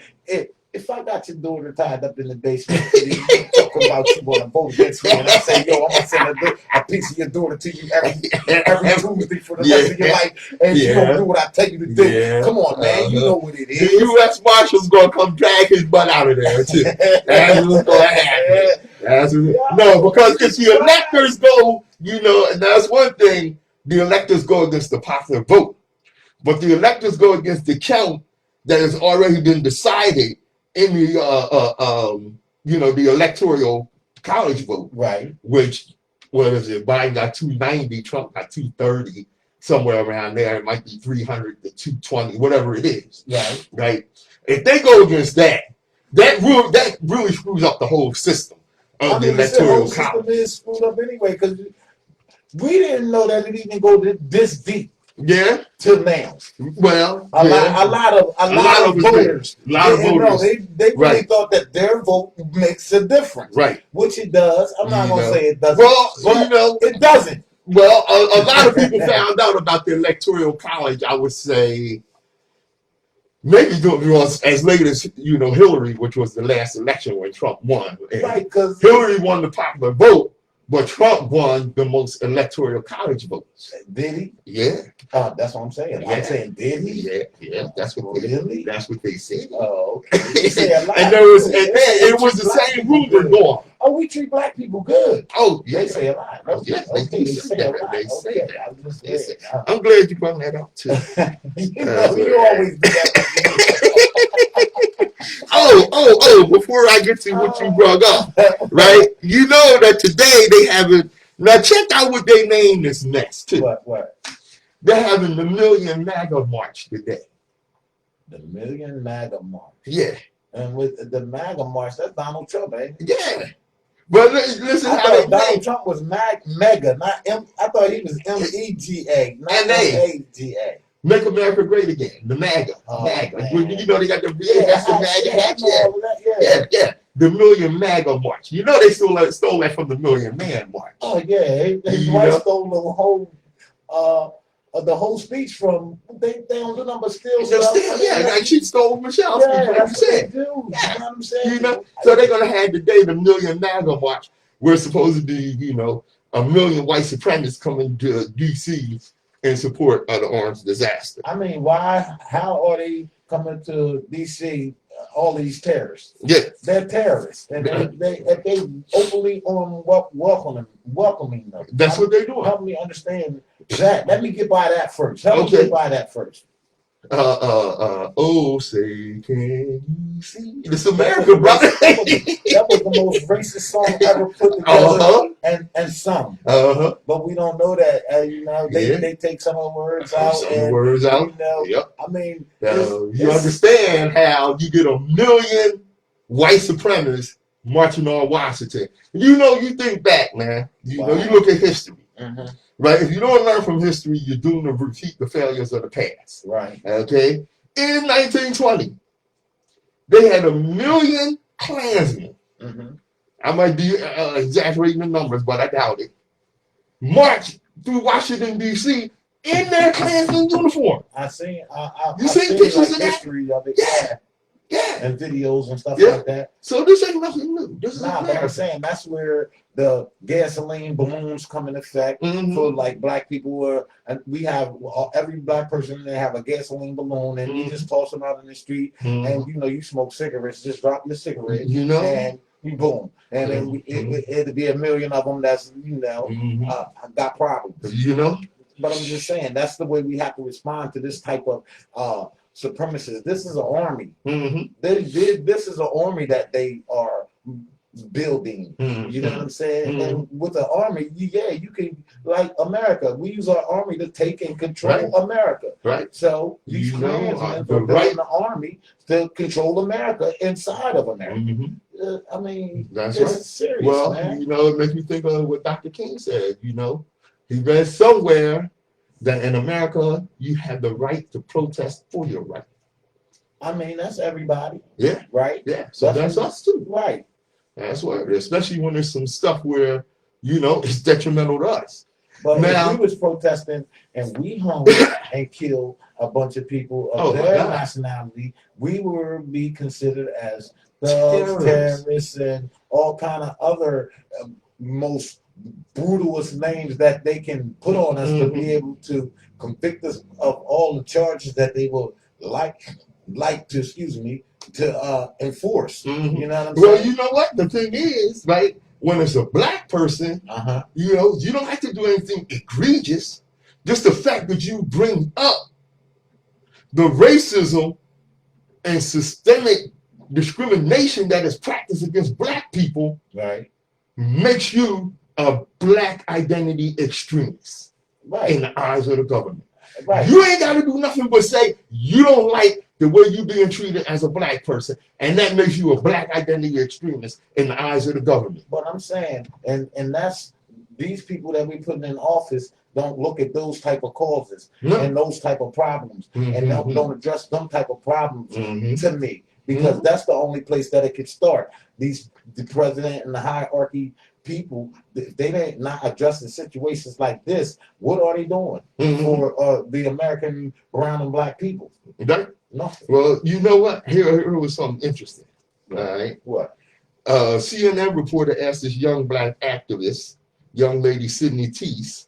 If I got your daughter tied up in the basement, you talk about you want to vote against me, and I say, yo, I'm gonna send a piece of your daughter to you every Tuesday for the rest of your life, and you don't do what I tell you to do. Yeah. Come on, man, you know what it is. The U.S. Marshal's gonna come drag his butt out of there too. That's what's gonna happen. No, because if the electors go, and that's one thing. The electors go against the popular vote, but the electors go against the count that has already been decided in the the electoral college vote, right? Which, what is it? Biden got 290, Trump got 230, somewhere around there. It might be 300 to 220, whatever it is. Right. Right. If they go against that really screws up the whole system of the electoral college. The whole system is screwed up anyway because we didn't know that it even go this deep. Yeah. Till now. Well, a lot of voters. A lot of voters. They really thought that their vote makes a difference. Right. Which it does. I'm not gonna say it doesn't. Well, but it doesn't. Well, a lot of people found out about the electoral college, I would say, maybe as late as Hillary, which was the last election when Trump won. Right, because Hillary won the popular vote. But Trump won the most electoral college votes. Did he? Yeah. That's what I'm saying. Yeah. I'm saying, did he? Yeah. That's what they said. Oh, okay. And it was the same rumor going. Oh, we treat black people good. Oh, yeah. They say a lot. Yeah, they say that. I'm glad you brought that up too. You always do that. Before I get to what you brought up, right? You know that today they having, now check out what they named this next too. What? They're having the Million MAGA March today. The Million MAGA March? Yeah. And with the MAGA March, that's Donald Trump, eh? Yeah. But listen, I thought Donald Trump was mega, not M. I thought he was MEGA, not MAGA. Make America Great Again, the MAGA. MAGA. They got the MAGA hat. Yeah. The Million MAGA March. They stole that from the Million Man March. Oh yeah, his wife stole the whole speech from. They don't do nothing but steal stuff. Like she stole Michelle's speech. Yeah, that's what they do. You know what I'm saying? So they're gonna have today the Million MAGA March. We're supposed to be, a million white supremacists coming to D.C. in support of the orange disaster. I mean, why? How are they coming to D.C.? All these terrorists. Yeah, they're terrorists, and they openly welcoming them. That's what they're doing. Help me understand that. Let me get by that first. Help me get by that first. Oh, say can you see? It's America, brother. That was the most racist song ever put together and sung. But we don't know that. They take some of the words out. Yep. I mean, you understand how you get a million white supremacists marching on Washington. You think back, man. You look at history. Right? If you don't learn from history, you're doomed to repeat the failures of the past. Right. Okay? In 1920, they had 1 million Klansmen. I might be exaggerating the numbers, but I doubt it. March through Washington, D.C. in their Klansman uniform. I seen pictures like of that? history of it, Yeah. and videos and stuff like that. So this ain't nothing new. This is but I'm saying that's where the gasoline balloons come in effect for like black people. And we have every black person, they have a gasoline balloon, and you just toss them out in the street, and you smoke cigarettes, just drop your cigarette, and boom, and then it'll be 1 million of them that's got problems. But I'm just saying that's the way we have to respond to this type of supremacists. This is an army. This is an army that they are building. You know what I'm saying? And with the army, you can, like America. We use our army to take and control America. Right. So these Klansmen are building an army to control America inside of America. I mean, that's it's serious, well, man. It makes me think of what Dr. King said. He read somewhere that in America you have the right to protest for your right. I mean, that's everybody. Yeah. Right? Yeah. So that's us too. Right. That's what, especially when there's some stuff where, it's detrimental to us. But now, if we was protesting and we hung and killed a bunch of people of their nationality, we would be considered as thugs, terrorists, and all kind of other most brutalist names that they can put on us to be able to convict us of all the charges that they will like to enforce. You know what I'm saying? Well, you know what? The thing is, right, when it's a black person, you don't have to do anything egregious. Just the fact that you bring up the racism and systemic discrimination that is practiced against black people makes you a black identity extremist in the eyes of the government. You ain't got to do nothing but say you don't like the way you're being treated as a black person, and that makes you a black identity extremist in the eyes of the government. But I'm saying, and that's these people that we putting in office don't look at those type of causes and those type of problems, and don't address them type of problems to me, because that's the only place that it could start. The president and the hierarchy people, they not addressing situations like this. What are they doing for the American brown and black people? Nothing. Well, you know what? Here was something interesting. All right. What? CNN reporter asked this young black activist, young lady Sydney Teese,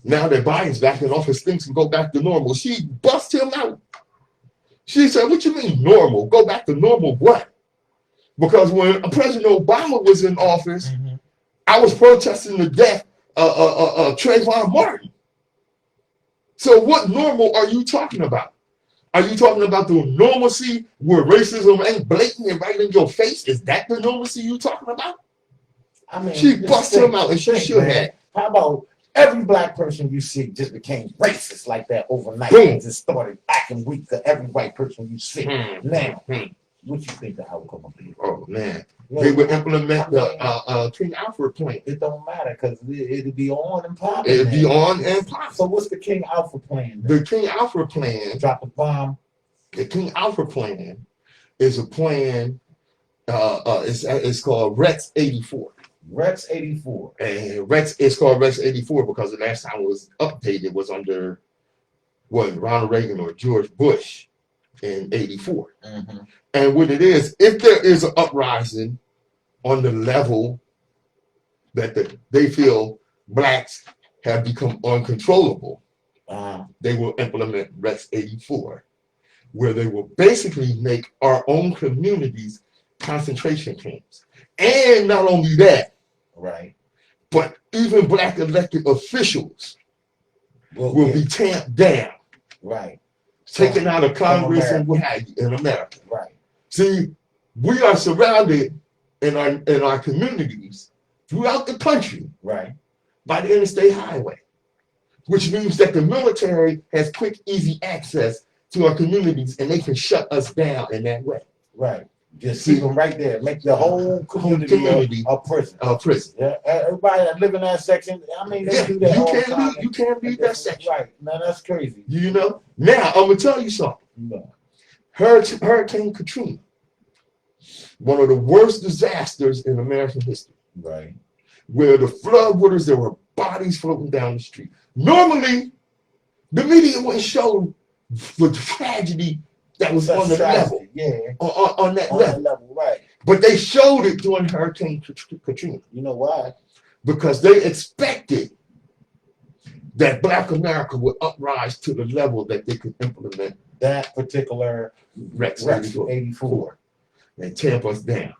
now that Biden's back in office, things can go back to normal. She bust him out. She said, "What you mean normal? Go back to normal what?" Because when President Obama was in office, I was protesting the death of Trayvon Martin. So what normal are you talking about? Are you talking about the normalcy where racism ain't blatant and right in your face? Is that the normalcy you talking about? I mean, she busted him out and she should have. How about every black person you see just became racist like that overnight? And just started acting weak to every white person you see. Now, what you think the outcome will be? Oh man, they would implement the King Alfred plan. It don't matter because it'll be on and popping. It'll be on and popping. So what's the King Alfred plan? The King Alfred plan. Drop the bomb. The King Alfred plan is a plan. It's called Rex 84. Rex 84. And it's called Rex 84 because the last time it was updated was under Ronald Reagan or George Bush in 84. And what it is, if there is an uprising on the level that they feel blacks have become uncontrollable, they will implement Rex 84, where they will basically make our own communities concentration camps. And not only that, but even black elected officials will be tamped down, taken out of Congress and what have you in America. See, we are surrounded in our communities throughout the country by the interstate highway, which means that the military has quick, easy access to our communities and they can shut us down in that way. Just keep them right there. Make the whole community a prison. Prison. Yeah, everybody that live in that section. I mean, they do that all the time. You can't leave that section. Right. Now that's crazy. You know. Now I'm gonna tell you something. No. Hurricane Katrina, one of the worst disasters in American history. Right. Where the flood waters, there were bodies floating down the street. Normally, the media wouldn't show the tragedy that was on the level. Yeah. On that level. Right. But they showed it during Hurricane Katrina. You know why? Because they expected that Black America would uprise to the level that they could implement that particular Rex 84 and tamp us down.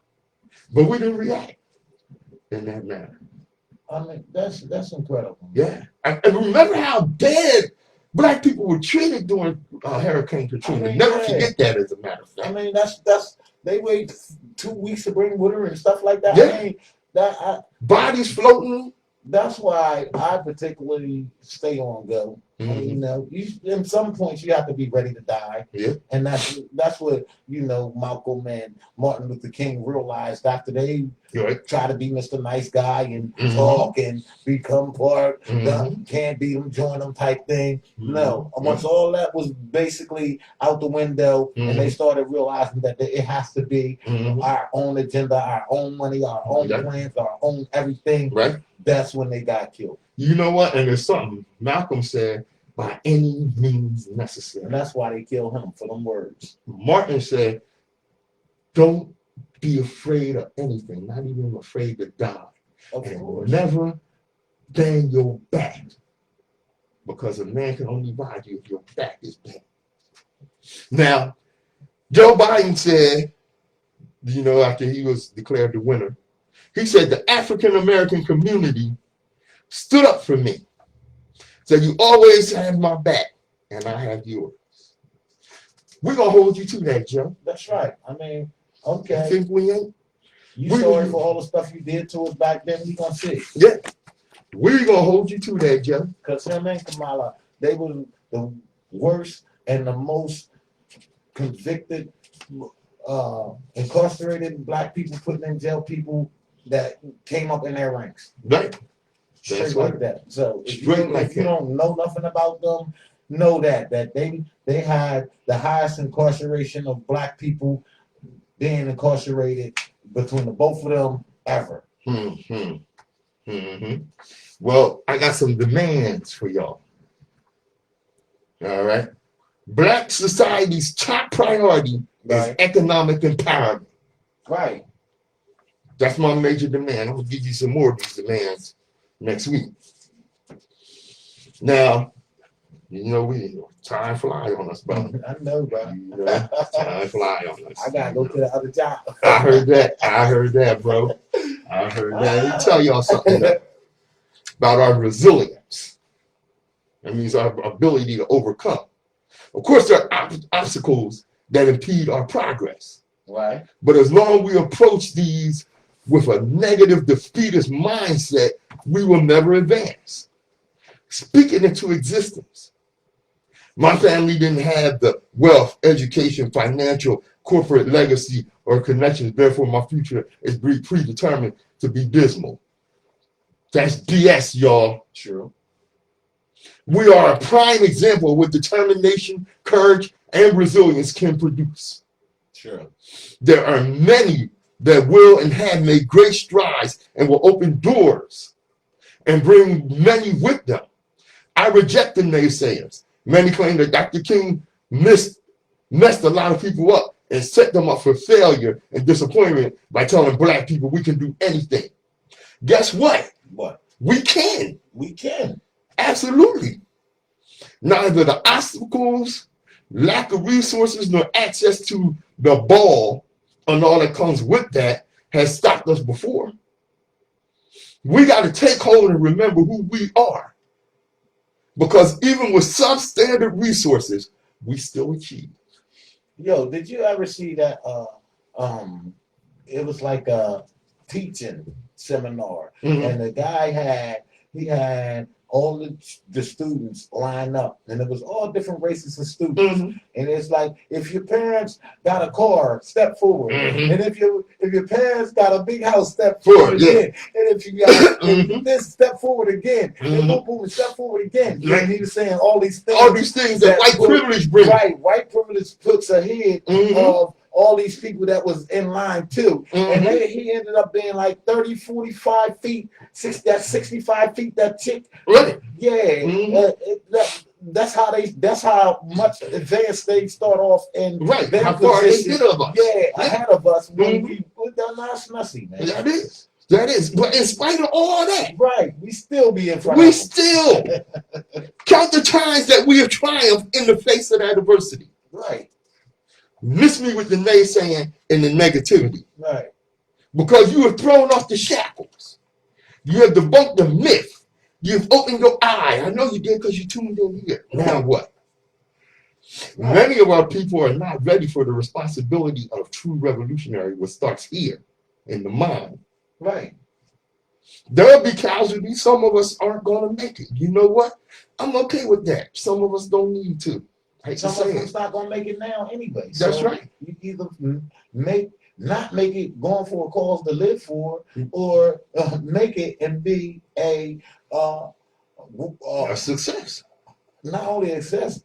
But we didn't react in that manner. I mean, that's incredible. Yeah. And remember how bad Black people were treated during Hurricane Katrina. Never forget that, as a matter of fact. I mean, that's they wait 2 weeks to bring water and stuff like that. Yeah. I mean, bodies floating. That's why I particularly stay on go. Mm-hmm. I mean, you know, in some points you have to be ready to die. Yeah. And that's what, you know, Malcolm and Martin Luther King realized after they try to be Mr. Nice Guy and talk and become part, can't beat them, join them type thing. No. Once all that was basically out the window and they started realizing that it has to be our own agenda, our own money, our own plans, our own everything. Right. That's when they got killed. You know what? And there's something Malcolm said, by any means necessary. And that's why they killed him, for them words. Martin said, don't be afraid of anything, not even afraid to die. And never bend your back, because a man can only ride you if your back is bent. Now, Joe Biden said, you know, after he was declared the winner, he said the African American community stood up for me. So you always have my back, and I have yours. We're going to hold you to that, Joe. That's right. I mean, okay. You think we ain't? You sorry for all the stuff you did to us back then. We going to see. Yeah. We're going to hold you to that, Joe. Because him and Kamala, they were the worst and the most convicted, incarcerated Black people, putting in jail people that came up in their ranks. Right. Straight like that. So if you don't know nothing about them, know that they had the highest incarceration of Black people being incarcerated between the both of them ever. Well, I got some demands for y'all. All right. Black society's top priority is economic empowerment. Right. That's my major demand. I'm gonna give you some more of these demands next week. Now, you know, time fly on us, brother. I know, bro. You know, time fly on us. I gotta go to the other job. I heard that, bro. I heard that. Let me tell y'all something about our resilience. That means our ability to overcome. Of course, there are obstacles that impede our progress. Right. But as long as we approach these with a negative defeatist mindset, we will never advance. Speaking into existence. My family didn't have the wealth, education, financial, corporate legacy, or connections. Therefore, my future is predetermined to be dismal. That's BS, y'all. True. We are a prime example of what determination, courage, and resilience can produce. Sure. There are many that will and have made great strides and will open doors and bring many with them. I reject the naysayers. Many claim that Dr. King messed a lot of people up and set them up for failure and disappointment by telling Black people we can do anything. Guess what? What? We can. We can. Absolutely. Neither the obstacles, lack of resources, nor access to the ball and all that comes with that has stopped us before. We got to take hold and remember who we are. Because even with substandard resources, we still achieve. Yo, did you ever see that? It was like a teaching seminar, and the guy had all the students line up, and it was all different races of students. Mm-hmm. And it's like, if your parents got a car, step forward. Mm-hmm. And if your parents got a big house, step forward again. And if you got this, step forward again. And boom, boom, and step forward again. And he was saying all these things that white privilege brings. Right, white privilege puts ahead of all these people that was in line too. And he ended up being like 30, 45 feet, 65 feet, that chick. Really? Yeah. That's how much advanced they start off in their how far position. they get of us. Yeah, ahead of us when we done nice messy, man. That is. But in spite of all that, right, we still be in front we of still count the times that we have triumphed in the face of that adversity. Right. Miss me with the naysaying and the negativity. Right. Because you have thrown off the shackles. You have debunked the myth. You've opened your eye. I know you did because you tuned in here. Now what? Right. Many of our people are not ready for the responsibility of true revolutionary, which starts here in the mind. Right. There'll be casualties. Some of us aren't going to make it. You know what? I'm okay with that. Some of us don't need to. Some of us not going to make it now anyway. That's right. You either not make it going for a cause to live for, or make it and be a success. Not only a success,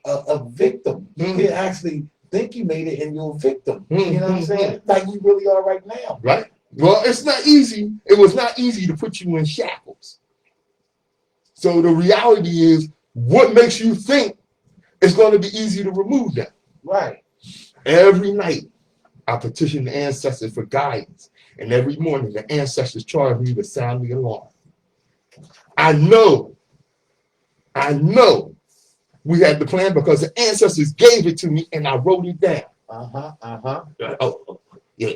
a victim. You can actually think you made it and you're a victim. You know what I'm saying? Like we really are right now. Right. Well, it's not easy. It was not easy to put you in shackles. So the reality is, what makes you think it's going to be easy to remove them? Right. Every night, I petition the ancestors for guidance. And every morning, the ancestors charge me to sound the alarm. I know we had the plan because the ancestors gave it to me and I wrote it down. Yeah.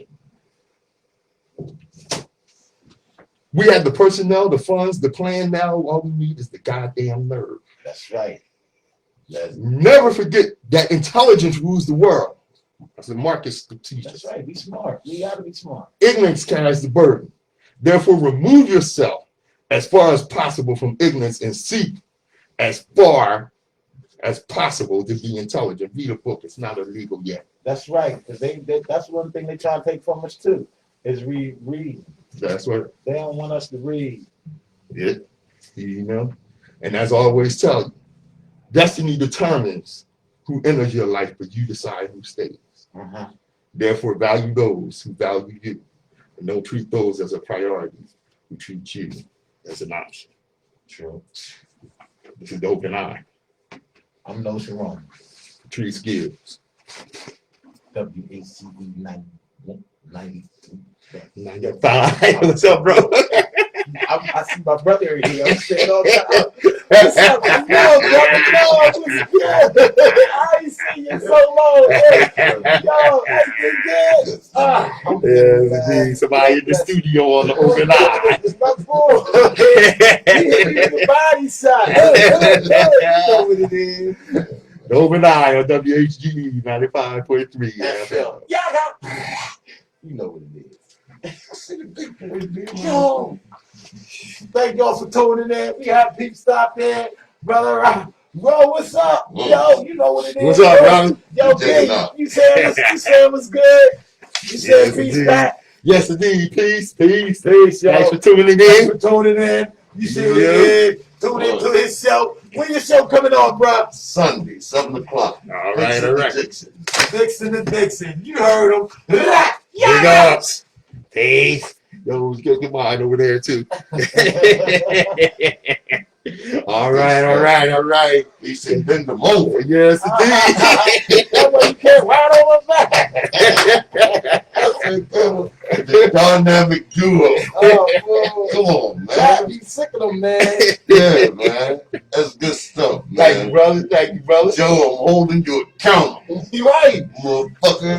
We had the personnel, the funds, the plan. Now all we need is the goddamn nerve. That's right. Never forget that intelligence rules the world. That's what Marcus teaches. That's right. Be smart. We got to be smart. Ignorance carries the burden. Therefore, remove yourself as far as possible from ignorance and seek as far as possible to be intelligent. Read a book. It's not illegal yet. That's right. Because that's one thing they try to take from us too, is read. That's what they don't want us to read. Yeah. You know, and as I always tell you, destiny determines who enters your life, but you decide who stays. Therefore, value those who value you, and don't treat those as a priority who treat you as an option. True. This is the Open Eye. I'm Nsoromma. Patrice Gibbs. WHGE 92. 95. What's up, bro? I see my brother here. I'm saying all the time. What's up? No, brother. I ain't seen you so long. Yo, that's good. Yeah, somebody in the studio on the Open Eye. It's my fault. He hit me with the body shot. You know what it is. The Open Eye on WHGE 95.3. You know what it is. I see the big boy, man. Yo, thank y'all for tuning in. We have people stop there, brother. Bro, what's up? Yo, you know what it is. What's up, brother? Yo, big, you saying what's good? You said peace back. Yes, indeed. Peace. Yo. Thanks for tuning in. Thanks for tuning in. You see what it is. Tune into his show. When your show coming on, bro? Sunday, 7 o'clock. All right. Dixon and Dixon. You heard him. Big ups. Peace. Yo, get your mind over there, too. All right. He said, bend them over. Yes, indeed. That way you can't ride on my back. The dynamic duo. Come on, man. You sick of them, man. Yeah, man. That's good stuff, man. Thank you, brother. Joe, I'm holding you accountable. You right. Motherfucker.